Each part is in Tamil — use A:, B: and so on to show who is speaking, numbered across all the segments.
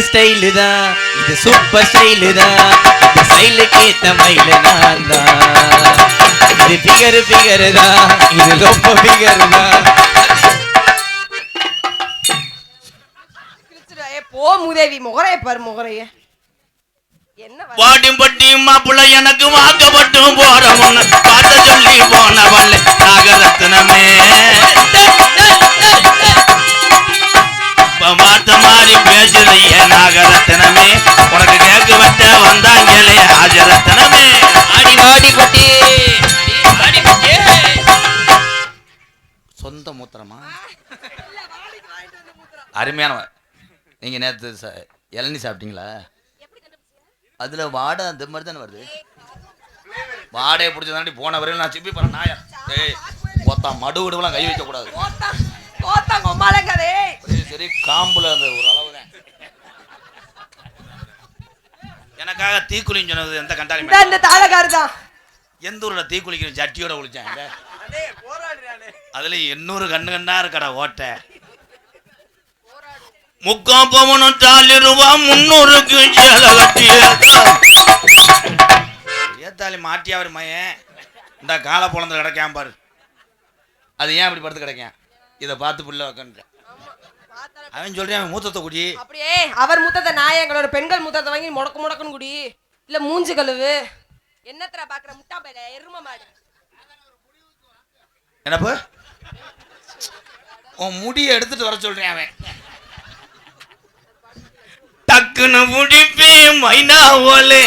A: ஸ்டைலு தான், இது சூப்பர் ஸ்டைலு தான், இந்த ஸ்டைலுக்கு ஏத்த மயிலு நான் தான். இது ஃபிகரு தான், இது ரொம்ப ஃபிகரு தான்.
B: போ மூதேவி, முகரைய பாரு முகரைய.
C: வாடி பட்டி மாப்பிள்ள எனக்கு வாக்கப்பட்டும் போறவன் பார்த்த சொல்லி போனவன் நாகரத்னமே. மாத்த மாறி பேசுறிய நாகரத்னமே, உனக்கு கேட்க வட்ட வந்தாங்களே ஆஜரத்னமே.
A: ஆடி வாடி பட்டி
C: சொந்த மூத்திரமா அருமையானவன். நீங்க நேற்று இளநீ சாப்பிட்டீங்களா? அதுல வாடை அந்த மாதிரி தானே வருது. வாடையை பிடிச்சதாண்டி போன வரையில் நான் சிப்பி பண்ண நாயா. ஏய் ஒத்தா மடு விடுவெல்லாம் கை வைக்க கூடாது. சரி காம்புல அந்த ஒரு அளவு தான். எனக்காக தீக்குளின்னு சொன்னது எந்த கண்டாரி? எந்த ஊர்ல தீக்குளிக்கிற ஜட்டியோட குளிச்சேன். அதுல 800 கண்ணா இருக்கடா ஓட்ட. முக்காம் பவனும் 4 ரூபா 300க்கு ஏத்தாலி மாட்டி அவர் மையன் இந்த காலை பொழந்து கிடைக்காம பாரு. அது ஏன் அப்படி படுத்து கிடைக்கான்? இதை பார்த்து புள்ள உக்காந்துட்டேன். அவன் சொல்றேன் மூத்தத்தை குடி.
B: அப்படியே அவர் மூத்தத்தை நான் எங்களோட பெண்கள் மூத்தத்தை வாங்கி முடக்குன்னு குடி. இல்ல மூஞ்சு கழுவு. என்னத்தர பாக்குற முட்டா பையில எரும மாடு.
C: என்னப்ப உன் முடியை எடுத்துட்டு வர சொல்றேன். அவன் டக்குன்னு முடிப்பே மைனா ஓலே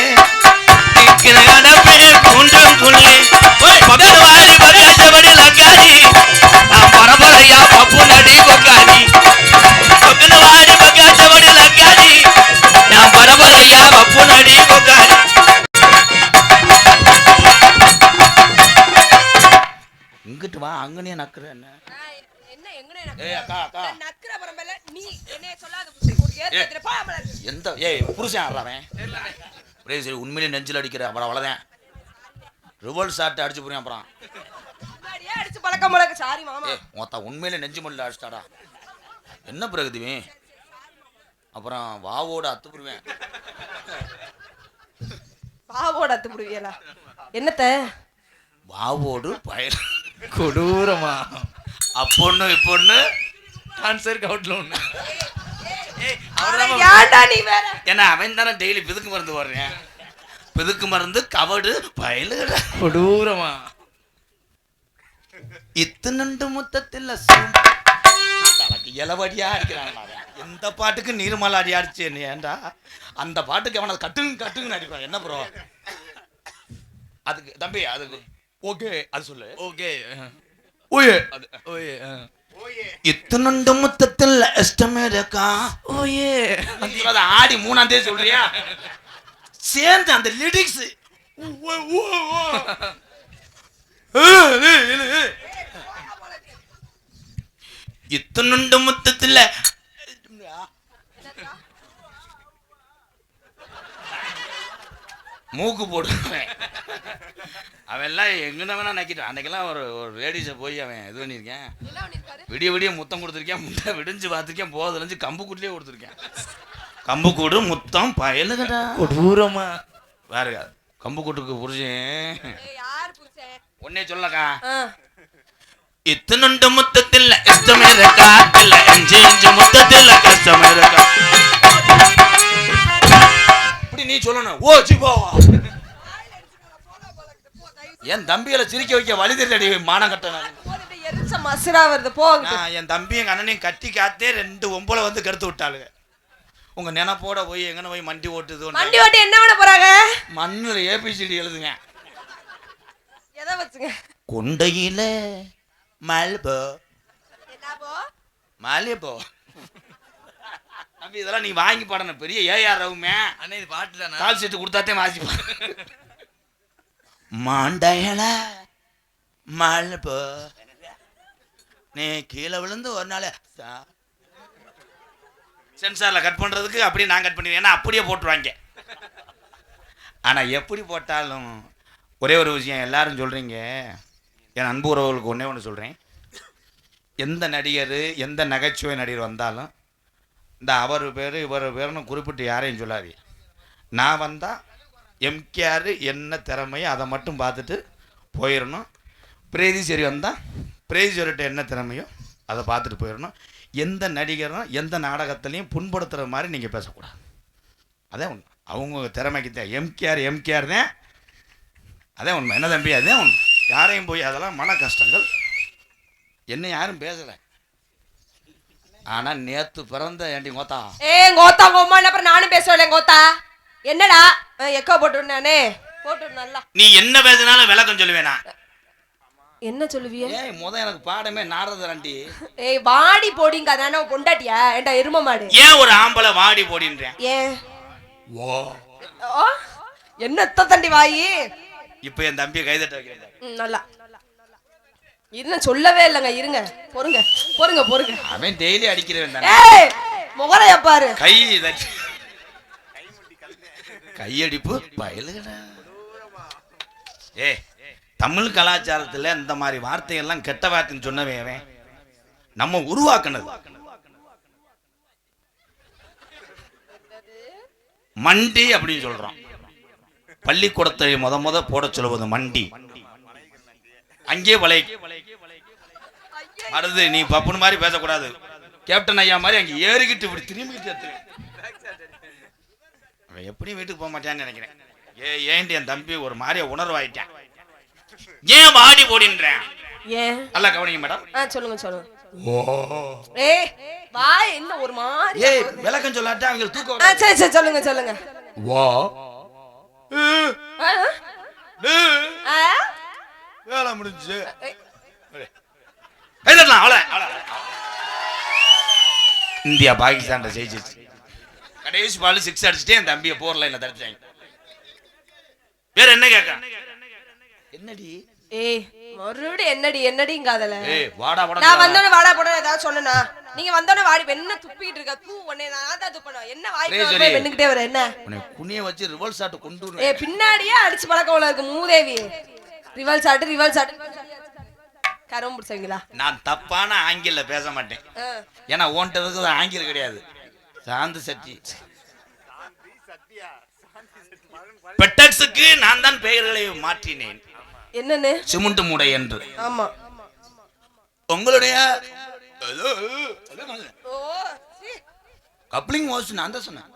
C: அடப்பே குண்டும் குள்ளே பக்கவாரி பக்காச்சபடி லக்காரி நான் பரபரையா பப்பு நடி கொக்காரி. பக்கவாரி பக்காச்சபடி லக்காரி நான் பரபரையா பப்பு நடி கொக்காரி. இங்கிட்டு வா, அங்கனே நக்குற என்ன? எந்த ஏய் புருஷன் ஆடுறான். சரி உண்மையிலே நெஞ்சில் அடிக்கிற அப்புறம் அவ்வளோதான். ரிவல் ஷாட் அடிச்சு போறேன். அப்புறம்
B: அடிச்சு பழக்க சாரி மாமா.
C: மொத்தம் உண்மையிலே நெஞ்சு மல்ல அடிச்சிட்டாடா. என்ன பிரகதிவே? அப்புறம் வாவோட அத்து புரிவேன்.
B: வாவோட அத்து புரிவியலா? என்னத்த
C: வாவோடு பயல்
A: கொடூரமா
C: அப்பொண்ணு இப்பொண்ணு
A: டான்சருக்கு அவுட்ல ஒண்ணு.
C: ஏன்னா அவன் தானே டெய்லி பிதுக்கு மருந்து போடுறேன். பிதுக்கு மருந்து கவடு பயலு
A: கொடூரமா
C: இத்தனண்டு முத்தத்தில் இளவடியா அடிக்கிறான். எந்த பாட்டுக்கு நீர்மலை அடி அடிச்சு ஏன்டா அந்த பாட்டுக்கு அவனை கட்டுன்னு அடிப்பான். என்ன ப்ரோ அதுக்கு தம்பி? அதுக்கு ஓகே அது சொல்லு. ஓகே ஓயே அது ஓயே இத்தனண்டு முத்தத்தில் இஷ்டமே இருக்கா. ஓயே அதை ஆடி 3ஆம் தேதி சொல்றியா? சேர்ந்து அந்த லிரிக்ஸ் இத்தனண்டு முத்தத்தில் மூக்கு போடுவேன். அவன் எல்லாம் எங்கன வேணா நக்கிட்டான். அன்னைக்கெல்லாம் ஒரு லேடிஸை போய் அவன் இது பண்ணியிருக்கேன். விடிய முத்தம் கொடுத்துருக்கேன். முட்டை விடிஞ்சு பார்த்துருக்கேன். போதிலிருந்து கம்பு கூட்டிலே கொடுத்துருக்கேன். கம்பு கூடு முத்தம் பயலுகடா
A: கொடூரமா
C: வேற கம்பு கூட்டுக்கு புரிஞ்சேன். ஒன்னே சொல்லக்கா இத்தனண்டு முத்தத்தில் இஷ்டமே இருக்கா இல்ல இஞ்சி முத்தத்தில் கஷ்டமே இருக்கா. இப்படி நீ சொல்லணும். ஓ சிப்பாவா என் தம்பிகளை சிரிக்க வைக்க வழி தெரியல. மானம் கட்டணும். என் தம்பி எங்க அண்ணனையும் கட்டி காத்தே 2 ஒம்பளை வந்து கெடுத்து விட்டாளுங்க. உங்க நினைப்போட போய் எங்கன போய் மண்டி ஓட்டுது.
B: மண்டி ஓட்டி என்ன பண்ண போறாங்க?
C: மண்ணுல ஏபிசிடி எழுதுங்க.
B: எதை வச்சுங்க?
C: கொண்டையில மல்போ மல்போ தம்பி இதெல்லாம் நீ வாங்கி பாடணும். பெரிய ஏஆர் ரவுமே
A: அண்ணே இது பாட்டு தானே.
C: கால் சீட்டு கொடுத்தாத்தே வாசிப்பா. மாண்டையில மல்போ நீ கீழே விழுந்து ஒரு நாள் சென்சாரில் கட் பண்ணுறதுக்கு அப்படியே நான் கட் பண்ணிடுவேன். ஏன்னா அப்படியே போட்டுருவாங்க. ஆனால் எப்படி போட்டாலும் ஒரே ஒரு விஷயம் எல்லாரும் சொல்கிறீங்க. என் அன்பு உறவுகளுக்கு ஒன்றே ஒன்று சொல்கிறேன். எந்த நடிகர் எந்த நகைச்சுவை நடிகர் வந்தாலும் இந்த அவர் பேர் இவர் பேருன்னு குறிப்பிட்டு யாரையும் சொல்லாது. நான் வந்தால் எம்கேஆர் என்ன திறமையோ அதை மட்டும் பார்த்துட்டு போயிடணும். பிரேதீஸ்வரி வந்தால் பிரேதீஸ்வரிட்ட என்ன திறமையோ அதை பார்த்துட்டு போயிடணும். எந்த நடிகரும் எந்த நாடகத்துலேயும் புண்படுத்துகிற மாதிரி நீங்கள் பேசக்கூடாது. அதே உண்மை. அவங்க திறமைக்கு தான் எம்கேஆர் தான். அதே உண்மை. என்ன தம்பி, அதே உண்மை. யாரையும் போய் அதெல்லாம் மன கஷ்டங்கள். என்ன யாரும் பேசலை. ஆனால் நேற்று பிறந்த ஏண்டி கோத்தா
B: கோத்தா கோமா அப்புறம் நானும் பேசுவேன். கோத்தா என்னடா எக்கோ போட்டுருந்தானே போட்டு நல்லா.
C: நீ என்ன பேசினாலும் விளக்கம் சொல்லுவேனா?
B: என்ன சொல்லுவிய?
C: எனக்கு பாடமே நாரதராண்டி.
B: வாடி போடிங்க அதானே பொண்டாட்டியா? ஏண்டா எரும மாடு.
C: ஏன் ஒரு ஆம்பளை வாடி போடின்றேன்?
B: ஏன் என்ன தண்டி வாயி?
C: இப்ப என் தம்பியை கைதட்ட வைக்கிறேன்.
B: நல்லா இருங்க, சொல்லவே இல்லைங்க. இருங்க, பொறுங்க பொறுங்க பொறுங்க.
C: அவன் டெய்லி அடிக்கிறவன் தானே.
B: முகரைய பாரு.
C: கையடிப்பு பயலுகடா. தமிழ் கலாச்சாரத்துல இந்த மாதிரி வார்த்தைகள்லாம் கெட்ட வார்த்தைன்னு சொன்னவன் நம்ம உருவாக்குனது. மண்டி அப்படின்னு சொல்றோம். பள்ளிக்கூடத்தை முத போட சொல்லுவது மண்டி. அங்கே வலை அடுத்து நீ பப்புனு மாதிரி பேசக்கூடாது. கேப்டன் ஐயா மாதிரி அங்கே ஏறிக்கிட்டு இப்படி திரும்பிக்கிட்டு அவன் எப்படி வீட்டுக்கு போக மாட்டான்னு நினைக்கிறேன். ஏன்டி என் தம்பி ஒரு மாதிரியா உணர்வாயிட்டான். ஏன் வாடி போடின்றேன்? நல்லா கவனிங்க மேடம்.
B: சொல்லுங்க சொல்லுங்க. வாய் என்ன ஒரு மாதிரி
C: விளக்கம் சொல்லாட்டா அவங்க தூக்கம்.
B: சரி சரி சொல்லுங்க சொல்லுங்க.
C: வா வேலை முடிஞ்சு இந்தியா பாகிஸ்தான் ஜெயிச்சிச்சு. கடைசி பால் 6 அடிச்சுட்டே என் தம்பியை போர் லைன்ல தடுத்தாங்க. வேற என்ன கேட்க? என்னடி
B: மறுபடியும் என்னடிங்காதல.
C: நான்
B: வந்தோடனே வாடா போட ஏதாவது சொன்னா நீங்க வந்தோடனே வாடி என்ன துப்பிட்டு இருக்க? தூ உடனே நான் தான் துப்பணும். என்ன வாய்க்கு வெண்ணுக்கிட்டே வர என்ன
C: குனிய வச்சு ரிவர்ஸ் ஷாட் கொண்டு
B: பின்னாடியே அடிச்சு பழக்கம் உள்ள இருக்கு மூதேவி. ரிவர்ஸ் ஷாட் கரம் பிடிச்சவங்களா?
C: நான் தப்பான ஆங்கில பேச மாட்டேன். ஏன்னா ஓன்ட்டதுக்கு ஆங்கிலம் கிடையாது. சாந்து சட்டி பெட்டக்ஸுக்கு நான் தான் பெயர்களை மாற்றினேன்.
B: என்னன்னு?
C: சிமெண்ட் மூடை என்று.
B: ஆமா.
C: உங்களுடைய கப்ளிங் வாஸ் நான் தான் சொன்னேன்.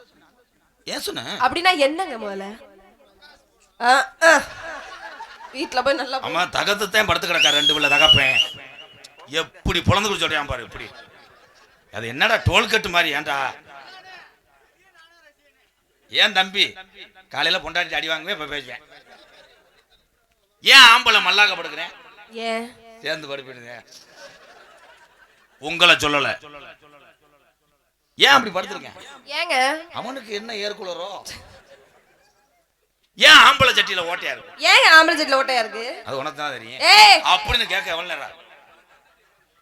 C: ஏன் சொன்னேன்?
B: அப்படின்னா என்னங்க முதல்ல? வீட்ல போய் நல்லா
C: அம்மா தகத்து தான் படுத்து கிடக்கா 2 பிள்ளை தகப்பேன். எப்படி பொழந்து குடி சொல்றான் பாரு. இப்படி அது என்னடா டோல்கட்டு மாதிரி? ஏன்டா ஏன் தம்பி காலையில பொண்டாட்டி அடி வாங்குவேன். இப்ப பேசுவேன். ஏன் ஆம்பளை மல்லாக்க படுக்கிறேன்?
B: ஏன்
C: சேர்ந்து படுப்பிடுங்க. உங்களை சொல்லல. ஏன் அப்படி படுத்துருக்கேன்?
B: ஏங்க
C: அவனுக்கு என்ன ஏற்குளரோ? ஏன் ஆம்பளை சட்டியில ஓட்டையா இருக்கு?
B: ஏன் ஆம்பளை சட்டியில ஓட்டையா இருக்கு?
C: அது உனக்கு தான் தெரியும். அப்படின்னு கேட்க எவ்வளவு நேரம்?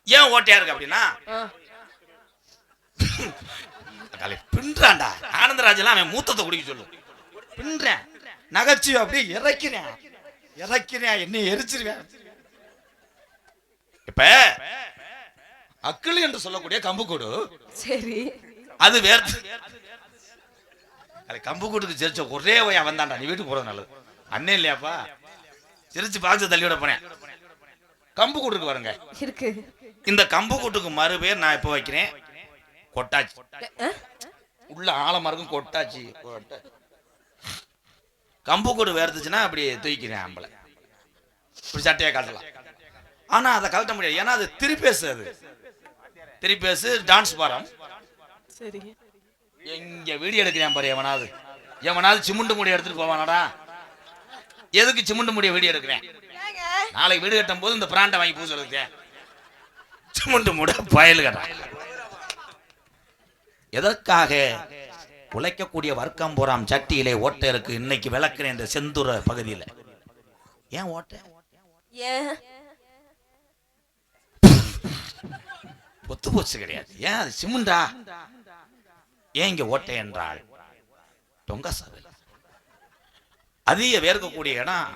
C: ஏன் ஓட்டையா இருக்கு அப்படின்னா பின்றான்டா. ஆனந்தராஜெல்லாம் அவன் மூத்தத்தை குடிக்க சொல்லு. பின்றேன் நகைச்சு அப்படியே இறக்கிறேன் என்ன எரிச்சிருவேன். இப்ப அக்கிளி என்று சொல்லக்கூடிய கம்புக்கூடு.
B: சரி
C: அது வேற. கம்புக்கூட்டுக்கு சிரிச்ச ஒரே வயா வந்தான்டா. நீ வீட்டுக்கு போறது நல்லது. அண்ணே இல்லையாப்பா சிரிச்சு பாக்ஸ் தள்ளியோட போனேன். கம்புக்கூட்டுக்கு வருங்க
B: இருக்கு.
C: இந்த கம்புக்கூட்டுக்கு மறு பேர் நான் இப்ப வைக்கிறேன் கொட்டாச்சி. உள்ள ஆழமா இருக்கும் கொட்டாச்சி. கம்புக்கூடு வேர்த்துச்சுன்னா அப்படி தூக்கிக்கிறேன் ஆம்பளை. இப்படி சட்டையை கட்டலாம். ஆனா அதை கழட்ட முடியாது. ஏன்னா அது திருப்பேசு. அது திருப்பேசு டான்ஸ் பாரம்.
B: சரி
C: எங்க வீடியோ எடுக்கிறேன் பாரு. எவனாவது சிமுண்டு முடிய எடுத்துட்டு போவானடா. எதுக்கு சிமுண்டு முடிய வீடியோ எடுக்கிறேன்? நாளைக்கு வீடு கட்டும் போது இந்த பிராண்டை வாங்கி பூச இருக்கேன். சிமுண்டு மூட பயல் கட்டா. எதற்காக உழைக்கக்கூடிய வர்க்கம் போறாம் சட்டியிலே ஓட்டை இருக்கு. இன்னைக்கு விளக்குறேன் இந்த செந்துர பகுதியில். ஏன் ஓட்டை? ஒத்து போச்சு கிடையாது. ஏன் அது சிமுண்டா? ஏன் இங்க ஓட்டை என்றால் தொங்க சவில் அதிக வேர்க்கக்கூடிய இடம்.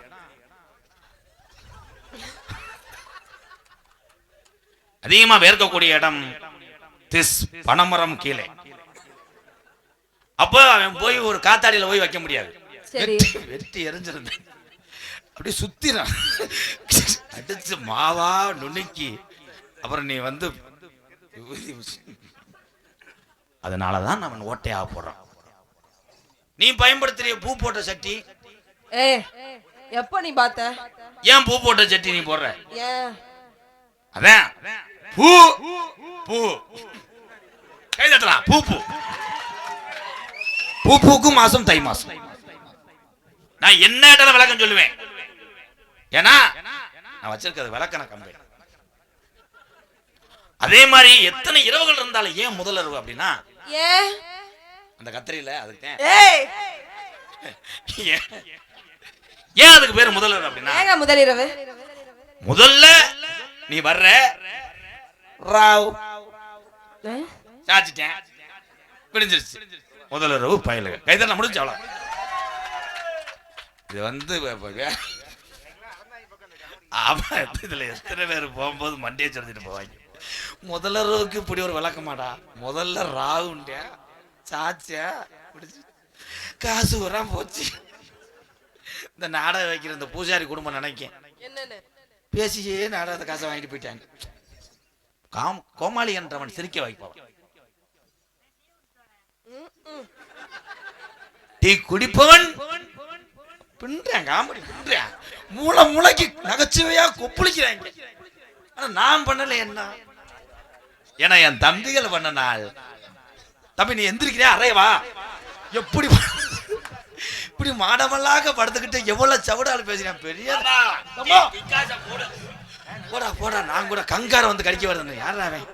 C: அதிகமா வேர்க்கக்கூடிய இடம் திஸ் பனமரம் கீழே. அப்போ அவன் போய் ஒரு காத்தாடியில போய் வைக்க முடியாது.
B: சரி.
C: வெட்டி எரிஞ்சிருந்தேன். அப்படியே சுத்தினான் அடிச்சு மாவா நுணுக்கி அப்புறம் நீ வந்து அதனாலதான் நம்ம ஓட்டையாக போடுறான். நீ பயன்படுத்துறிய பூ போட்ட சட்டி.
B: எப்ப நீ பார்த்த?
C: ஏன் பூ போட்ட சட்டி நீ போடுற?
B: ஏன்?
C: அதான் பூ பூ கை தட்டலாம். பூ பூ பூ பூக்கும் மாசம் தை மாசம். நான் என்ன இடத்துல விளக்கம் சொல்லுவேன். ஏன்னா நான் வச்சிருக்கிறது விளக்கண கம்பெனி. அதே மாதிரி எத்தனை இரவுகள் இருந்தாலும் ஏன் முதல் இரவு அப்படின்னா அந்த கத்திரியில அதுக்கு ஏன் அதுக்கு பேர் முதல் இரவு அப்படின்னா
B: முதல் இரவு
C: முதல்ல நீ வர்ற ராவ் சாச்சிட்டேன் விடிஞ்சிருச்சு. முதல் இரவு பயலுக கைதட்ட முடிஞ்சு அவ்வளோ. இது வந்து ஆமா இதுல எத்தனை பேர் போகும்போது மண்டியை சொல்லிட்டு போவாங்க. முதல்ல ரோவுக்கு இப்படி ஒரு விளக்கமாடா. முதல்ல ராவுண்டியா சாச்சியா காசு வராம போச்சு. இந்த நாடகம் வைக்கிற இந்த பூஜாரி குடும்பம் நினைக்கேன் பேசியே நாடகத்தை காசை வாங்கிட்டு போயிட்டாங்க. கோமாளி என்றவன் சிரிக்க வைப்பான். டீ குடிப்பவன் பின்றான் காமெடி பின்றான் மூளை மூளைக்கு நகைச்சுவையா கொப்பளிக்கிறாங்க. ஆனா நான் பண்ணல. என்ன ஏன்னா என் தம்பிகள் பண்ண நாள். தம்பி நீ எந்திரிக்கிறியா அறையவா எப்படி இப்படி மாடமல்லாக படுத்துக்கிட்டு எவ்வளவு சவுடால பேசுறேன். பெரிய போடா போடா நான் கூட கங்கார வந்து கடிக்க வருது. யாரா அவன்?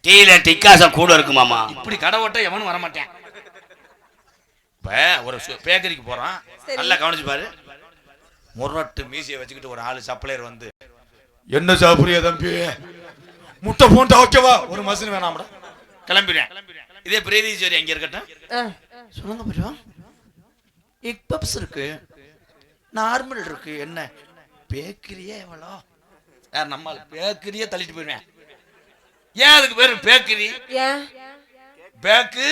D: டீல டிக்காசம் கூட இருக்கு மாமா.
C: இப்படி கடை ஓட்ட எவனும் வரமாட்டேன். இப்ப ஒரு பேக்கரிக்கு போறான். நல்லா கவனிச்சு பாரு. முரட்டு மீசியை வச்சுக்கிட்டு ஒரு ஆளு சப்ளையர் வந்து என்ன சாப்பிடுறியா தம்பி முட்டை போண்டா ஓகேவா ஒரு மசன் வேணாம்டா கிளம்பிடுறேன். இதே பிரீதீஸ்வரி அங்க இருக்கட்டும் சொல்லுங்க பரிவா எக் பப்ஸ் இருக்கு நார்மல் இருக்கு என்ன பேக்கரியே எவ்வளோ நம்ம பேக்கரியே தள்ளிட்டு போயிடுவேன். ஏன் அதுக்கு பேரு பேக்கரி? Bag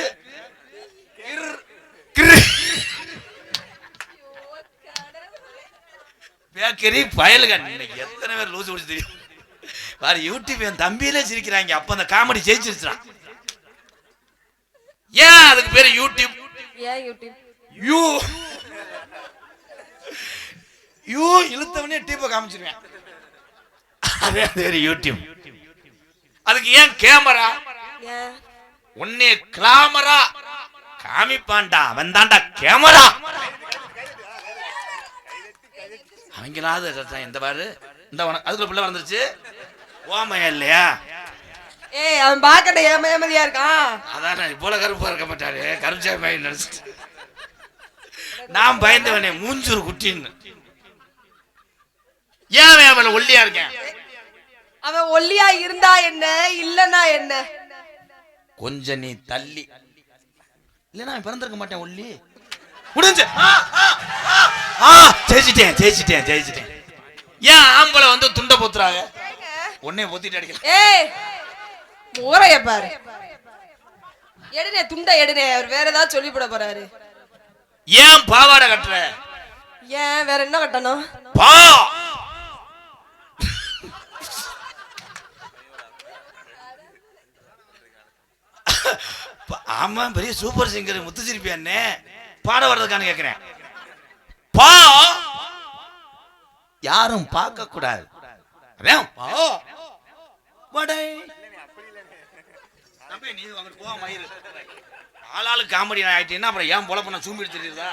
C: bakery பயலுக. எத்தனை பேர் லூசு பிடிச்சி தெரியும் வேற யூடியூப் என் தம்பியிலே சிரிக்கிறாங்க. அப்ப அந்த காமெடி ஜெயிச்சிருச்சான். ஏன் அதுக்கு பேரு யூடியூப்? யூ யூ இழுத்தவனே டீப்பை காமிச்சிருவேன். அதே பேரு யூடியூப். அதுக்கு ஏன் கேமரா? ஒன்னே கிளாமரா காமிப்பான்டா அவன் தான்டா கேமரா. அவங்களாவது இந்த பாரு இந்த அதுக்குள்ள பிள்ளை வந்துருச்சு ஓமையா இல்லையா?
B: அவன் பாக்கட்ட ஏமையா இருக்கான்.
C: அதான் போல கருப்பா இருக்க மாட்டாரு கருச்சாமி பையன் நினைச்சிட்டு நான் பயந்தவனே மூஞ்சூர் குட்டின்னு. ஏன் அவன் ஒல்லியா இருக்கேன்?
B: அவன் ஒல்லியா இருந்தா என்ன இல்லன்னா என்ன?
C: கொஞ்சம் நீ தள்ளி இல்லைன்னா பிறந்திருக்க மாட்டேன் ஒல்லி முடிஞ்சு. ஜெயிச்சிட்டேன் ஜெயிச்சிட்டேன் ஜெயிச்சிட்டேன். ஏன் ஆம்பளை வந்து துண்டை பொத்துறாங்க? ஒன்னே பொத்திட்டு அடிக்கல.
B: முறைய பாரு எடுனே துண்டை எடுனே. அவர் வேற ஏதாவது சொல்லி போட போறாரு.
C: ஏன் பாவாடை கட்டுற?
B: ஏன் வேற என்ன கட்டணும்?
C: பா ஆமா பெரிய சூப்பர் சிங்கர் முத்துச்சிரிப்பியானே பாட வர்றதுக்கான கேக்குறேன். பா யாரும் பார்க்க கூடாது. ஆளாளு காமெடி ஆயிட்டீங்கன்னா அப்புறம் ஏன் போல பண்ண சூம்பி தெரியுதா?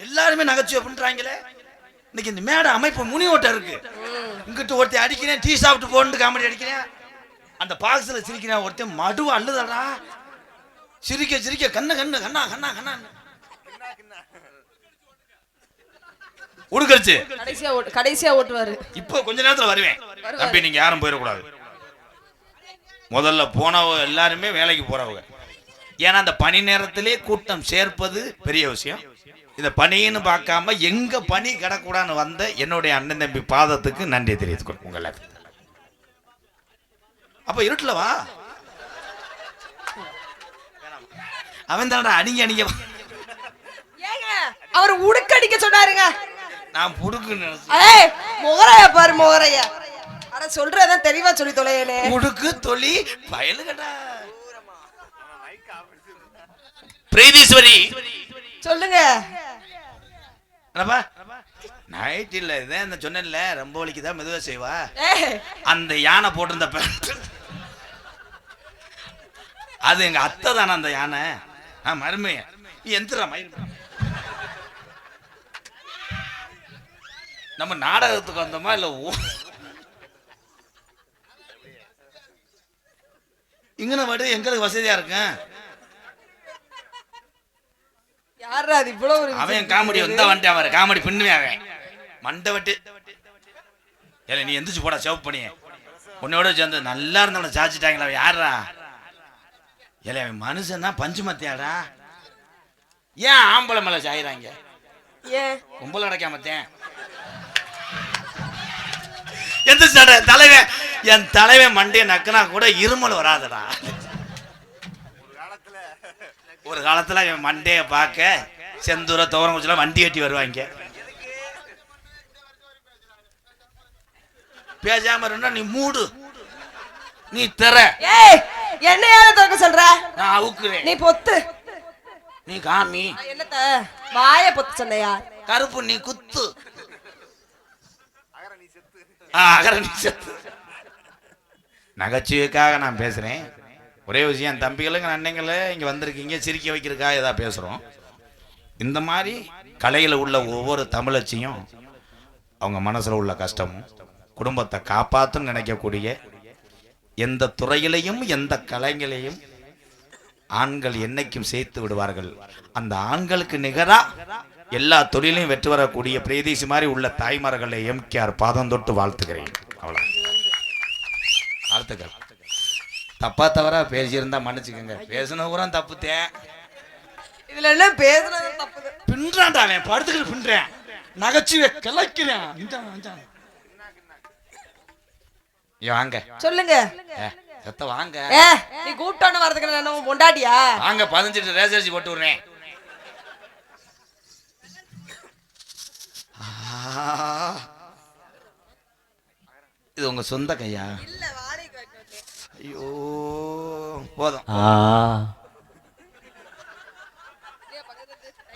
C: எல்லாருமே நகைச்சுவை பண்றாங்களே. இன்னைக்கு இந்த மேடை அமைப்பு முனி ஓட்ட இருக்கு. இங்கிட்ட ஒருத்தர் அடிக்கிறேன் டீ சாப்பிட்டு போட்டு காமெடி அடிக்கிறேன். அந்த பாக்ஸ்ல சிரிக்கிறேன் ஒருத்தன் மடுவ அள்ளுதடா சிரிக்க சிரிக்க கண்ணு கண்ணு கண்ணா கண்ணா கண்ணா உடுக்கறிச்சு
B: கடைசியா ஓட்டுவாரு.
C: இப்போ கொஞ்ச நேரத்துல வருவேன் தம்பி. நீங்க யாரும் போயிடக்கூடாது. முதல்ல போனவங்க எல்லாருமே வேலைக்கு போறவங்க. ஏன்னா அந்த பணி நேரத்திலே கூட்டம் சேர்ப்பது பெரிய விஷயம். இந்த பணின்னு பார்க்காம எங்க பணி கிடக்கூடான்னு வந்த என்னுடைய அண்ணன் தம்பி பாதத்துக்கு நன்றி தெரிவித்துக்கணும் உங்களை. அப்ப இருட்டுல வா அவன் தானடா அடிங்க அடிங்க.
B: ஏங்க அவர் உடுக்கடிக்க சொன்னாருங்க.
C: நான் புடுக்குன்னு
B: ஏய் முகரையா பாரு முகரையா. அட சொல்றதான் தெளிவா சொல்லி தொலையனே.
C: முடுக்கு தொலி பயலுகடா.
D: பிரீதீஸ்வரி
B: சொல்லுங்க.
C: என்னப்பா நைட் இல்ல இதான் இந்த சொன்னேன்ல ரொம்ப வலிக்குதான் மெதுவா செய்வா.
B: ஏய்
C: அந்த யானை போட்டிருந்த அது எங்க அத்தை தானே அந்த யானை. மருமைய எந்திரா மயிர். நம்ம நாடகத்துக்கு வந்தோமா இல்ல இங்கன வாடு எங்களுக்கு வசதியா இருக்கும்.
B: யாரா அது இவ்வளவு ஒரு
C: அவன் காமெடி வந்தா வந்துட்டு அவன் காமெடி பின்னுவேன் அவன் மண்டை வட்டு. ஏல நீ எந்திரிச்சு போடா சேவ் பண்ணி உன்னோட சேர்ந்து நல்லா இருந்தவன சாச்சிட்டாங்களா யாரா? ஏல அவன் மனுஷன்னா பஞ்சு மத்தியாடா. ஏன் ஆம்பளை மேல சாயிறாங்க?
B: ஏன்
C: கும்பல அடைக்காமத்தேன் எந்த தலைவன் என் தலைவன் மண்டைய நக்குனா கூட இருமல் வராதடா. ஒரு காலத்துல என் மண்டைய பார்க்க செந்தூர துவரங்குச்சில வண்டி கட்டி வருவாங்க. பேசாம இருந்தா நீ மூடு நீ தர.
B: ஏய் என்ன யார தோக்க சொல்ற?
C: நான் அவுக்குறேன்
B: நீ பொத்து.
C: நீ காமி.
B: என்னத்த வாய பொத்து சொன்னையா?
C: கருப்பு நீ குத்து. அகரணி செத்து. நகைச்சுவைக்காக நான் பேசுறேன். ஒரே விஷயம் தம்பிகளுங்க அண்ணங்களை இங்க வந்திருக்கீங்க சிரிக்க வைக்கிறதுக்காக ஏதாவது பேசுறோம். இந்த மாதிரி கலையில உள்ள ஒவ்வொரு தமிழச்சியும் அவங்க மனசுல உள்ள கஷ்டமும் குடும்பத்தை காப்பாற்றும் நினைக்கக்கூடிய எந்த துறையிலையும் எந்த கலைஞரையும் ஆண்கள் என்னைக்கும் சேர்த்து விடுவார்கள். அந்த ஆண்களுக்கு நிகரா எல்லா தொழிலையும் வெற்றி வரக்கூடிய பிரேதீசி மாதிரி உள்ள தாய்மார்களை எம்கேஆர் பாதம் தொட்டு வாழ்த்துக்கிறேன். அவ்வளோ வாழ்த்துக்கள். தப்பா தவறா பேசியிருந்தா மன்னிச்சுக்கோங்க. பேசின பூரா தப்புத்தேன்.
B: இதுல என்ன பேசுறது தப்பு?
C: பின்றான்டா அவன் படுத்துக்கிட்டு பின்றேன் நகைச்சுவை கிளக்கிறேன். வாங்க
B: சொல்லுங்க.
C: செத்த வாங்க.
B: நீ கூப்பிட்டோன்னு வரதுக்கு நான் பொண்டாட்டியா?
C: வாங்க 15 ரேசர்ஜி போட்டு விடுறேன். இது உங்க சொந்த கையா?
B: இல்ல வாடகைக்கு வைக்கிறேன்.
C: ஐயோ போதும்.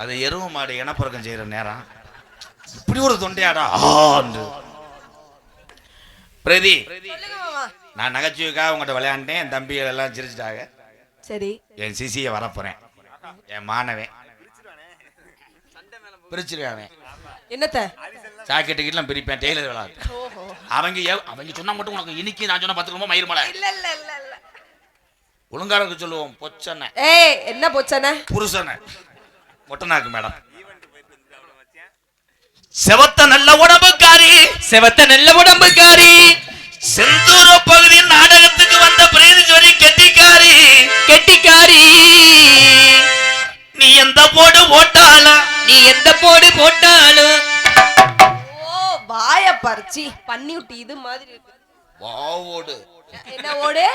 C: அது எருவு மாடு இனப்பெருக்கம் செய்யற நேரம் இப்படி ஒரு தொண்டையாடா. பிரதி நான் நகைச்சுவைக்காக உங்கள்கிட்ட விளையாண்டேன். என் தம்பிகள் எல்லாம் சிரிச்சிட்டாங்க.
B: சரி
C: என் சிசியை வரப்போறேன். என் மாணவன் பிரிச்சிருவேன்.
B: என்னத்த
C: ஜாக்கெட்டு கிட்டலாம் பிரிப்பேன். டெய்லர் விளையாடு. அவங்க சொன்னா மட்டும் உனக்கு இன்னைக்கு நான் சொன்ன 10 ரொம்ப மயிர் மலை
B: இல்ல இல்ல இல்ல இல்ல
C: ஒழுங்காரக்கு சொல்லுவோம். பொச்சனை
B: ஏய் என்ன பொச்சனை?
C: புருஷனை மொட்டனாக்கு மேடம். செவத்த நல்ல உடம்புக்காரி
A: செவத்த நல்ல உடம்புக்காரி
C: செந்தூர பகுதி நாடகத்துக்கு வந்த பிரேதீஸ்வரி கெட்டிக்காரி
A: கெட்டிக்காரி.
C: நீ எந்த போடு போட்டாலும்
A: நீ எந்த போடு போட்டாலும்
B: ஓ வாய பறிச்சி பண்ணி விட்டு இது மாதிரி இருக்கு.
C: வாவோடு
B: என்ன ஓடு?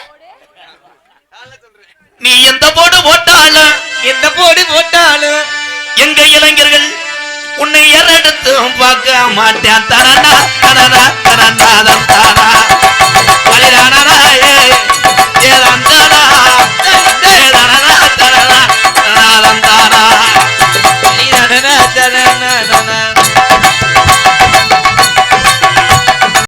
C: நீ எந்த போடு போட்டாலும்
A: எந்த போடு போட்டாலும்
C: எங்க இளைஞர்கள் உன்னை எறெடுத்து பார்க்க மாட்டேன். தரனா தரனா தரனாதம் தானா பலிதானா ஏதம் தானா ஏதனா தரனா தரனாதம் தானா
A: பலிதானா தரனா